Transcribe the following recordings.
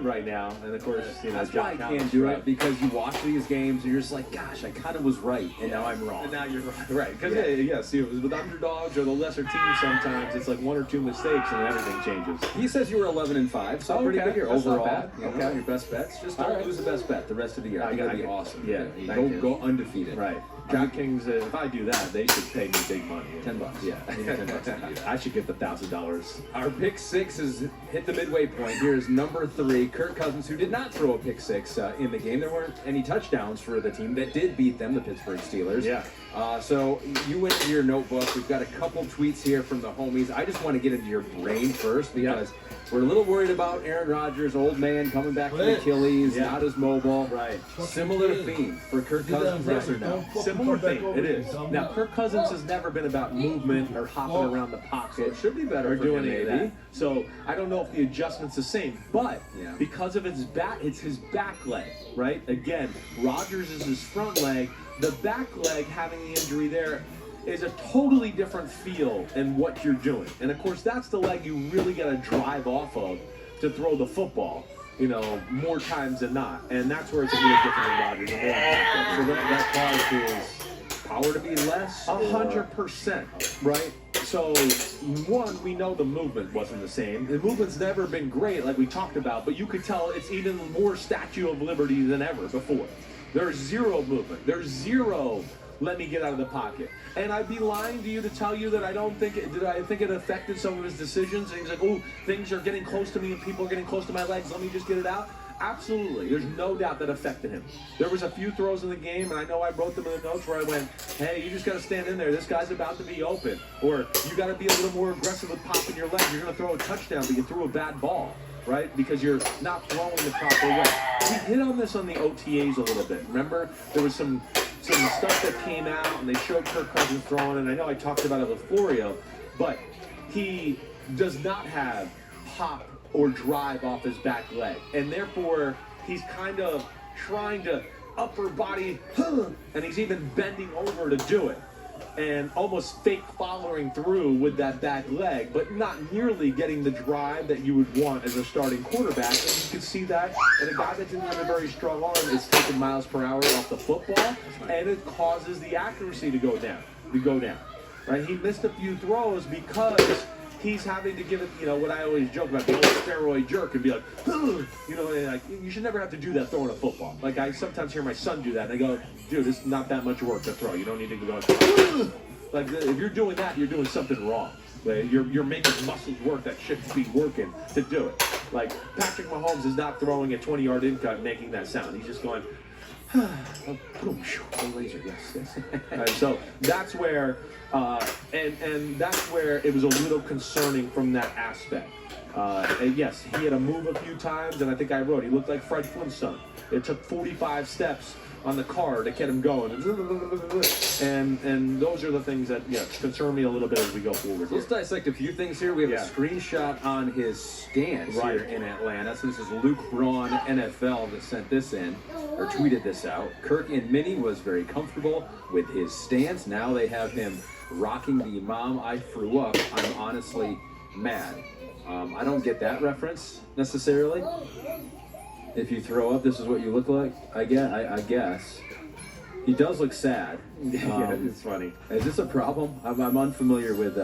right now, and of course, that's why I can't do it, because you watch these games and you're just like, gosh, I kind of was right, and now I'm wrong. And now you're right, because see, with underdogs or the lesser teams, sometimes it's like one or two mistakes and everything changes. He says you were 11-5, so pretty good year overall. Not bad. Okay, your best bets. Just don't lose the best bet the rest of the year. I think that'd be awesome. Yeah, go undefeated. Right. DraftKings, if I do that, they should pay me big money. $10. Yeah, $10 I should get the $1,000. Our pick six has hit the midway point. Here's number 3, Kirk Cousins, who did not throw a pick six in the game. There weren't any touchdowns for the team that did beat them, the Pittsburgh Steelers. Yeah. So you went into your notebook. We've got a couple tweets here from the homies. I just want to get into your brain first because we're a little worried about Aaron Rodgers, old man, coming back from Achilles, not as mobile. Right. Similar theme for Kirk Cousins, yes or no? Similar theme, it is. Now, Kirk Cousins has never been about movement or hopping around the pocket. So it should be better or for doing him, any of that. So I don't know if the adjustment's the same, but because of it's his back leg, right? Again, Rodgers is his front leg. The back leg, having the injury there, is a totally different feel in what you're doing. And of course, that's the leg you really got to drive off of to throw the football, more times than not. And that's where it's a little different than Rodgers. So that caused his power to be less? 100%, right? So, one, we know the movement wasn't the same. The movement's never been great, like we talked about, but you could tell it's even more Statue of Liberty than ever before. There's zero movement. There's zero let me get out of the pocket. And I'd be lying to you to tell you that I think it affected some of his decisions. And he's like, oh, things are getting close to me and people are getting close to my legs. Let me just get it out. Absolutely. There's no doubt that affected him. There was a few throws in the game, and I know I wrote them in the notes where I went, hey, you just got to stand in there. This guy's about to be open. Or you got to be a little more aggressive with popping your leg. You're going to throw a touchdown, but you threw a bad ball, right? Because you're not throwing the proper way. We hit on this on the OTAs a little bit. Remember, there was some stuff that came out, and they showed Kirk Cousins throwing, and I know I talked about it with Florio, but he does not have pop or drive off his back leg, and therefore he's kind of trying to upper body, and he's even bending over to do it, and almost fake following through with that back leg, but not nearly getting the drive that you would want as a starting quarterback. And you can see that, and a guy that didn't have a very strong arm is taking miles per hour off the football, and it causes the accuracy to go down. Right? He missed a few throws because he's having to give it, what I always joke about, the old steroid jerk, and be like, like, you should never have to do that throwing a football. Like, I sometimes hear my son do that, and I go, dude, it's not that much work to throw. You don't need to go, like, if you're doing that, you're doing something wrong. You're making muscles work that shouldn't be working to do it. Like, Patrick Mahomes is not throwing a 20-yard in cut making that sound. He's just going, laser, yes. Right, so that's where, and that's where it was a little concerning from that aspect. And yes, he had to move a few times, and I think I wrote, he looked like Fred Flintstone. It took 45 steps on the car to get him going. And those are the things that concern me a little bit as we go forward. So let's dissect a few things here. We have a screenshot on his stance here in Atlanta. So this is Luke Braun, NFL, that sent this in, or tweeted this out. Kirk in Mini was very comfortable with his stance. Now they have him rocking the Mom I Threw Up. I'm honestly mad. I don't get that reference necessarily. If you throw up, this is what you look like. I guess. He does look sad. Yeah, it's funny. Is this a problem? I'm unfamiliar with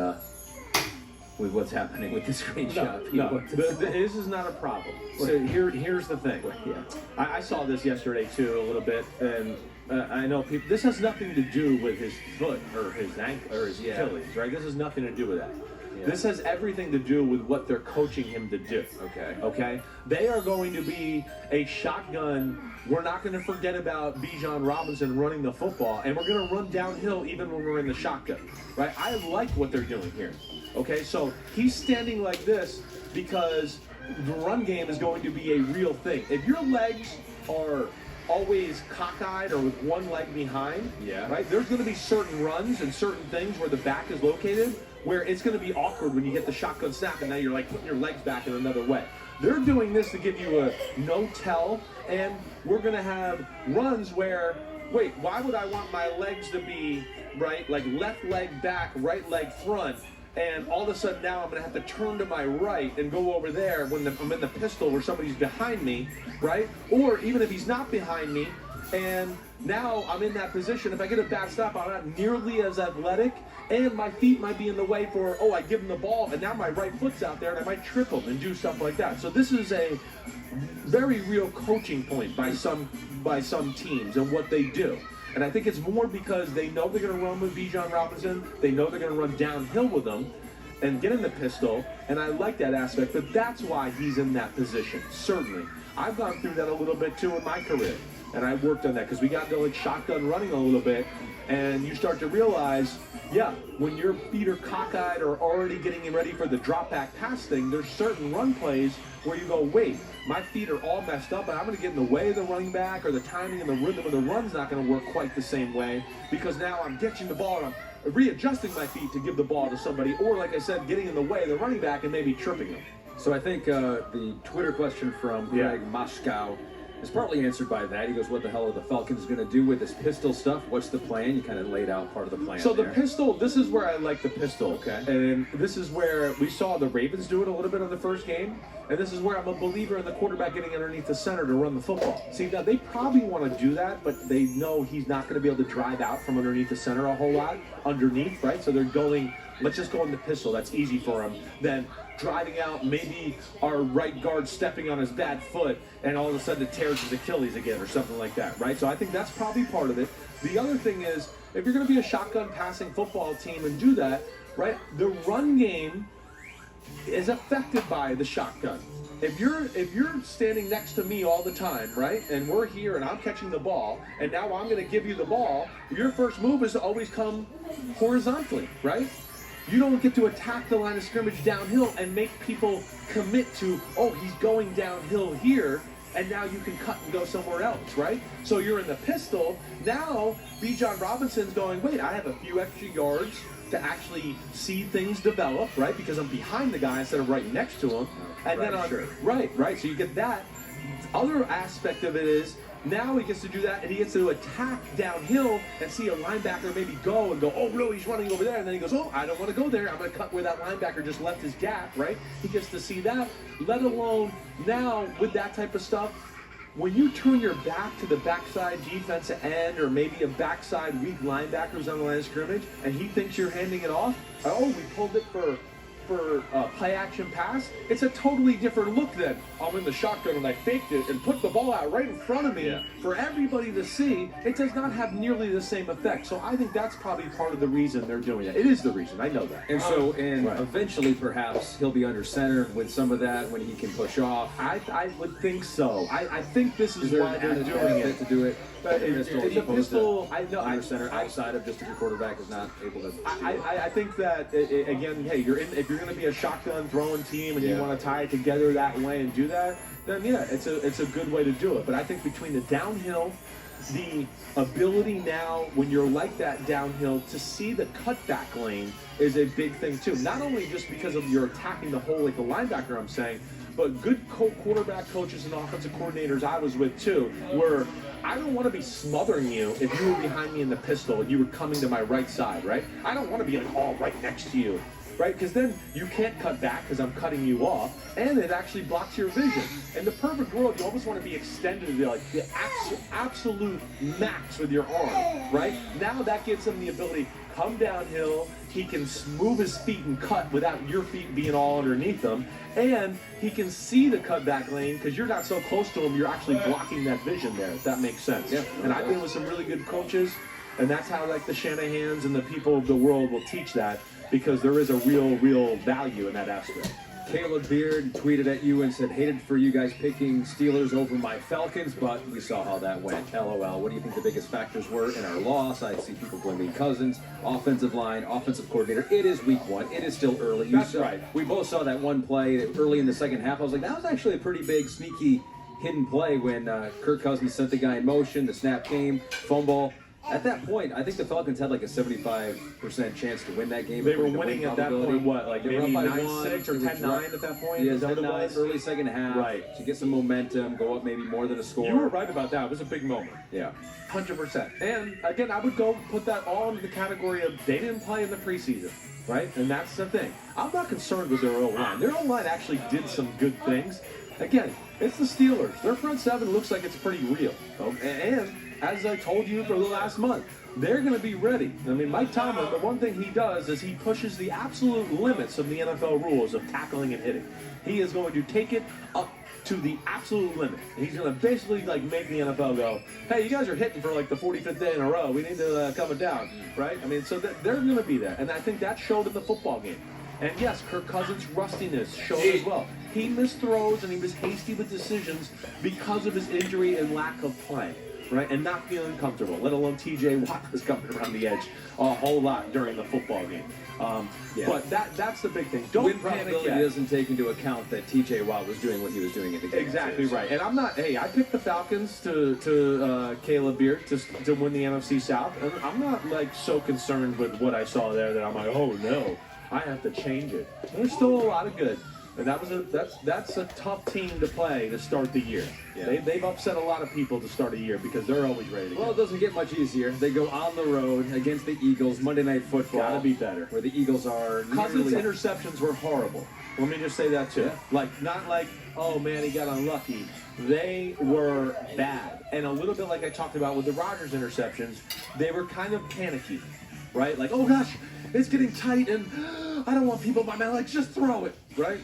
what's happening with the screenshot. No, this is not a problem. So here's the thing. I saw this yesterday too a little bit, and I know people. This has nothing to do with his foot or his ankle or his Achilles, right? This has nothing to do with that. This has everything to do with what they're coaching him to do. Okay? They are going to be a shotgun. We're not going to forget about Bijan Robinson running the football, and we're going to run downhill even when we're in the shotgun, right? I like what they're doing here. Okay, so he's standing like this because the run game is going to be a real thing. If your legs are always cockeyed or with one leg behind, right? There's going to be certain runs and certain things where the back is located where it's going to be awkward when you get the shotgun snap and now you're like putting your legs back in another way. They're doing this to give you a no-tell, and we're going to have runs where, wait, why would I want my legs to be, right, like left leg back, right leg front, and all of a sudden now I'm going to have to turn to my right and go over there when I'm in the pistol where somebody's behind me, right? Or even if he's not behind me, and now I'm in that position. If I get a bad stop, I'm not nearly as athletic, and my feet might be in the way for, I give him the ball, and now my right foot's out there, and I might trip him and do stuff like that. So this is a very real coaching point by some teams and what they do. And I think it's more because they know they're going to run with Bijan Robinson. They know they're going to run downhill with him and get in the pistol. And I like that aspect, but that's why he's in that position, certainly. I've gone through that a little bit, too, in my career. And I worked on that because we got to like shotgun running a little bit. And you start to realize, yeah, when your feet are cockeyed or already getting ready for the drop back pass thing, there's certain run plays where you go, wait, my feet are all messed up and I'm going to get in the way of the running back, or the timing and the rhythm of the run's not going to work quite the same way because now I'm catching the ball and I'm readjusting my feet to give the ball to somebody, or like I said, getting in the way of the running back and maybe tripping him. So I think the Twitter question from Greg Moskow is partly answered by that. He goes, what the hell are the Falcons going to do with this pistol stuff? What's the plan? You kind of laid out part of the plan. So the pistol, this is where I like the pistol. Okay. And this is where we saw the Ravens do it a little bit in the first game. And this is where I'm a believer in the quarterback getting underneath the center to run the football. See, now they probably want to do that, but they know he's not going to be able to drive out from underneath the center a whole lot underneath, right? So they're going, let's just go in the pistol. That's easy for him. Then driving out, maybe our right guard stepping on his bad foot, and all of a sudden it tears his Achilles again or something like that, right? So I think that's probably part of it. The other thing is, if you're going to be a shotgun passing football team and do that, right, the run game is affected by the shotgun. If you're standing next to me all the time, right, and we're here and I'm catching the ball, and now I'm going to give you the ball, your first move is to always come horizontally, right? You don't get to attack the line of scrimmage downhill and make people commit to, he's going downhill here, and now you can cut and go somewhere else, right? So you're in the pistol. Now, Bijan Robinson's going, wait, I have a few extra yards to actually see things develop, right? Because I'm behind the guy instead of right next to him. And right. So you get that. Other aspect of it is, now he gets to do that, and he gets to attack downhill and see a linebacker maybe go and go, oh, no, he's running over there. And then he goes, oh, I don't want to go there. I'm going to cut where that linebacker just left his gap, right? He gets to see that, let alone now with that type of stuff. When you turn your back to the backside defensive end or maybe a backside weak linebackers on the line of scrimmage and he thinks you're handing it off, we pulled it for play action pass, it's a totally different look than I'm in the shotgun and I faked it and put the ball out right in front of me for everybody to see. It does not have nearly the same effect. So I think that's probably part of the reason they're doing that. It is the reason. I know that. And eventually perhaps he'll be under center with some of that when he can push off. I would think so. I think this is why they're doing it. To do it. The pistol, I know. Under center outside of just if your quarterback is not able to. I think that again, hey, if you're going to be a shotgun throwing team and you want to tie it together that way and do that, then it's a good way to do it. But I think between the downhill, the ability now when you're like that downhill to see the cutback lane is a big thing too. Not only just because of you're attacking the hole like the linebacker, I'm saying, but good quarterback coaches and offensive coordinators I was with too, where I don't want to be smothering you if you were behind me in the pistol and you were coming to my right side, right? I don't want to be like all right next to you, right? Because then you can't cut back because I'm cutting you off, and it actually blocks your vision. In the perfect world, you almost want to be extended to the absolute max with your arm, right? Now that gives him the ability to come downhill. He can move his feet and cut without your feet being all underneath him. And he can see the cutback lane because you're not so close to him. You're actually blocking that vision there, if that makes sense. Yeah. And I've been with some really good coaches, and that's how like the Shanahans and the people of the world will teach that, because there is a real value in that aspect. Caleb Beard tweeted at you and said, hated for you guys picking Steelers over my Falcons, but we saw how that went. LOL. What do you think the biggest factors were in our loss? I see people blaming Cousins, offensive line, offensive coordinator. It is week one. It is still early. That's right. We both saw that one play early in the second half. I was like, that was actually a pretty big, sneaky, hidden play when Kirk Cousins sent the guy in motion. The snap came, fumble. At that point, I think the Falcons had like a 75% chance to win that game. They were according to winning win at that probability. point, what, like They were maybe up by 9-6 or 10-9 at that point? Yeah, Is that what it 10-9, was? early second half. Right. To get some momentum, go up maybe more than a score. You were right about that. It was a big moment. Yeah. 100%. And again, I would go put that all into the category of they didn't play in the preseason, right? And that's the thing. I'm not concerned with their O-line. Their O-line actually did some good things. Again, it's the Steelers. Their front seven looks like it's pretty real. And as I told you for the last month, they're going to be ready. I mean, Mike Tomlin, the one thing he does is he pushes the absolute limits of the NFL rules of tackling and hitting. He is going to take it up to the absolute limit. He's going to basically like make the NFL go, hey, you guys are hitting for like the 45th day in a row. We need to calm it down, right? I mean, so they're going to be there. And I think that showed in the football game. And yes, Kirk Cousins' rustiness showed as well. He missed throws and he was hasty with decisions because of his injury and lack of playing, right? And not feeling comfortable, let alone T.J. Watt was coming around the edge a whole lot during the football game. But that's the big thing. Don't Win panic probability yet. doesn't take into account that T.J. Watt was doing what he was doing in the game. Exactly right. And I'm not, hey, I picked the Falcons to Caleb Beard to win the NFC South. And I'm not like so concerned with what I saw there that I'm like, oh no, I have to change it. There's still a lot of good. And that's a tough team to play to start the year. Yeah. They've upset a lot of people to start a year because they're always ready to go. Well, it doesn't get much easier. They go on the road against the Eagles, Monday Night Football. Gotta be better. Where the Eagles are Cousins' nearly... interceptions were horrible. Let me just say that too. Yeah. Like, not like, oh man, he got unlucky. They were bad. And a little bit like I talked about with the Rodgers interceptions, they were kind of panicky, right? Like, oh gosh, it's getting tight and I don't want people by my legs, just throw it, right?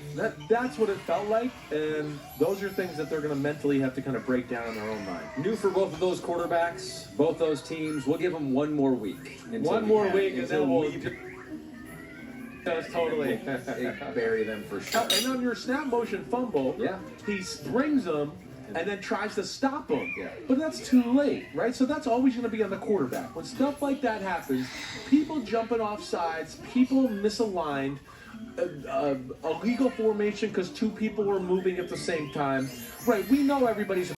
That's what it felt like, and those are things that they're going to mentally have to kind of break down in their own mind. New for both of those quarterbacks, both those teams. We'll give them one more week. One more week, and then we'll... That's totally... bury them for sure. And on your snap motion fumble, Yeah. he springs them and then tries to stop them. Yeah. But that's too late, right? So that's always going to be on the quarterback. When stuff like that happens, people jumping off sides, people misaligned, illegal formation because two people were moving at the same time. Right, we know everybody's